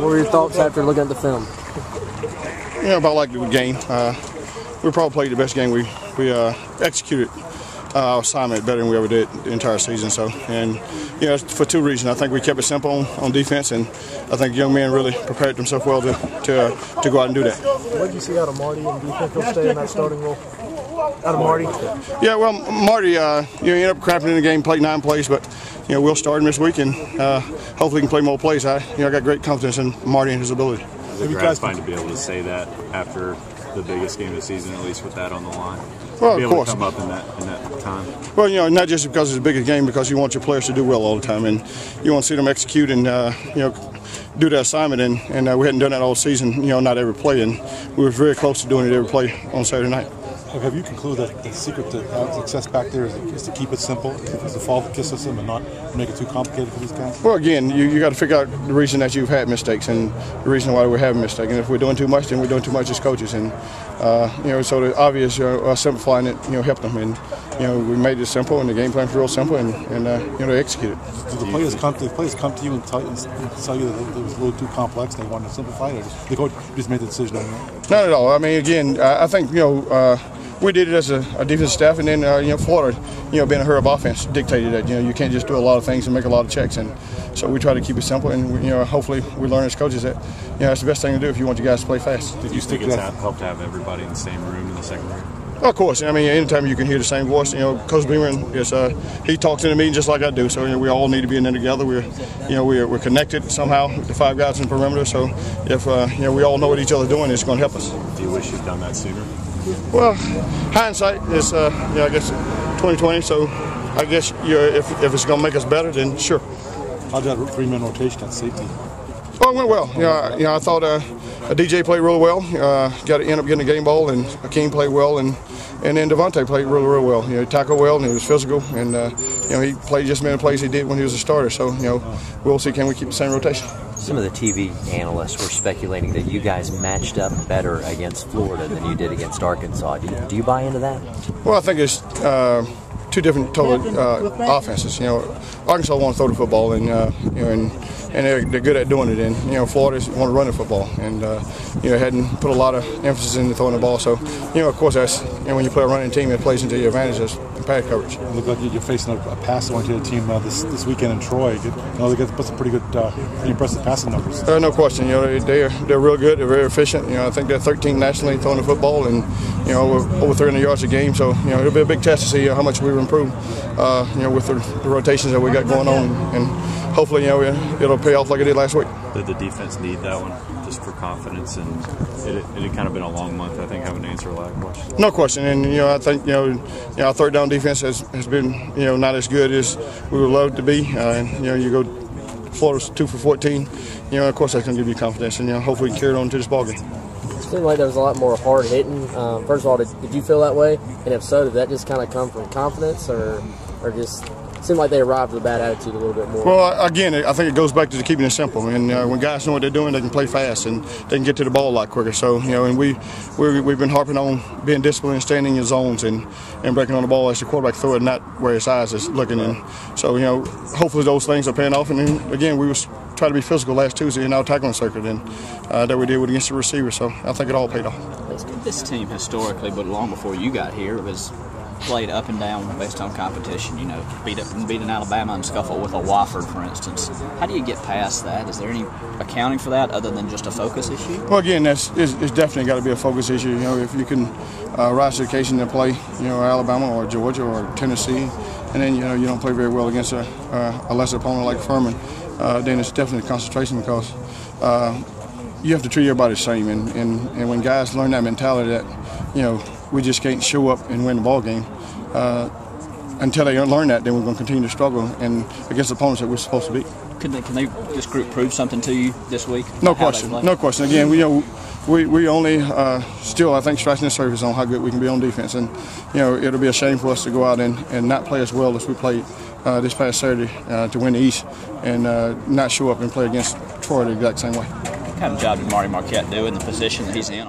What were your thoughts after looking at the film? About like the game. We probably played the best game. We executed our assignment better than we ever did the entire season. So, and for two reasons. I think we kept it simple on defense, and I think young men really prepared themselves well to go out and do that. What did you see out of Marty, and do you think he'll stay in that starting role? Out of Marty? Yeah, well, Marty, he ended up crapping in the game, played 9 plays, but we'll start him this week, and hopefully he can play more plays. I got great confidence in Marty and his ability. Is it gratifying to be able to say that after the biggest game of the season, at least with that on the line? Well, be of able course. to come up in that time. Well, not just because it's the biggest game, because you want your players to do well all the time, and you want to see them execute and do their assignment. And we hadn't done that all season. Not every play, and we were very close to doing it every play on Saturday night. Have you concluded that the secret to success back there is to keep it simple, is to follow the KISS system and not make it too complicated for these guys? Well, again, you got to figure out the reason that you've had mistakes and the reason why we're having mistakes. And if we're doing too much, then we're doing too much as coaches. And so the obvious simplifying it, helped them. And we made it simple, and the game plan was real simple, and they executed it. Do the players come to you and tell you that it was a little too complex and they wanted to simplify it, or the coach just made the decision on that? Not at all. I mean, again, I think we did it as a defensive staff, and then Florida, being a hurry-up offense, dictated that you can't just do a lot of things and make a lot of checks, and so we try to keep it simple, and hopefully we learn as coaches that it's the best thing to do if you want your guys to play fast. Did you think it's helped to have everybody in the same room in the second room? Well, of course. I mean, anytime you can hear the same voice, Coach Beamer, he talks in the meeting just like I do. So we all need to be in there together. We're connected somehow. The 5 guys in the perimeter. So if we all know what each other's doing, it's going to help us. Do you wish you'd done that sooner? Well, hindsight is I guess 2020. So I guess if it's going to make us better, then sure. How'd that 3-man rotation at safety? Oh, it went well. I thought DJ played really well. Got to end up getting a game ball, and Akeem played well, and then Devontae played really, really well. He tackled well, and he was physical, and he played just as many plays he did when he was a starter. So we'll see, can we keep the same rotation. Some of the TV analysts were speculating that you guys matched up better against Florida than you did against Arkansas. Do you buy into that? Well, I think it's two different total offenses. Arkansas want to throw the football, and they're good at doing it. And Florida want to run the football, and hadn't put a lot of emphasis into throwing the ball. So of course that's when you play a running team, it plays into your advantages in pass coverage. It looked like you're facing a pass-oriented team this weekend in Troy. They got some pretty impressive passing numbers. No question. They're real good. They're very efficient. I think they're 13th nationally throwing the football, and over 300 yards a game. So it'll be a big test to see how much we've improved. With the rotations that we got going on, and hopefully it'll pay off like it did last week. Did the defense need that one just for confidence? And it had kind of been a long month, I think, having to answer a lot of questions. No question, and I think our third down defense has been not as good as we would love to be. And you go Florida's 2 for 14. Of course that's going to give you confidence, and hopefully we can carry it on to this ballgame. It seemed like there was a lot more hard hitting. First of all, did you feel that way? And if so, did that just kind of come from confidence, or just seemed like they arrived with a bad attitude a little bit more? Well, again, I think it goes back to keeping it simple. And when guys know what they're doing, they can play fast and they can get to the ball a lot quicker. So and we've been harping on being disciplined and staying in your zones and breaking on the ball as the quarterback throw it, not where his eyes is looking in. So hopefully those things are paying off. And then again, we was trying to be physical last Tuesday in our tackling circuit, and that we did with against the receiver. So I think it all paid off. This team historically, but long before you got here, was played up and down based on competition. Beat an Alabama and scuffle with a Wofford, for instance. How do you get past that? Is there any accounting for that other than just a focus issue? Well, again, it's definitely got to be a focus issue. If you can rise to the occasion to play, Alabama or Georgia or Tennessee, and then you don't play very well against a lesser opponent like Furman, then it's definitely concentration, because you have to treat everybody the same. And when guys learn that mentality that we just can't show up and win the ball game, until they learn that, then we're going to continue to struggle and against opponents that we're supposed to beat. Can they this group prove something to you this week? No question. No question. Again, we only still, I think, scratching the surface on how good we can be on defense, and it'll be a shame for us to go out and not play as well as we played this past Saturday to win the East, and not show up and play against Troy the exact same way. What kind of job did Marty Marquette do in the position that he's in?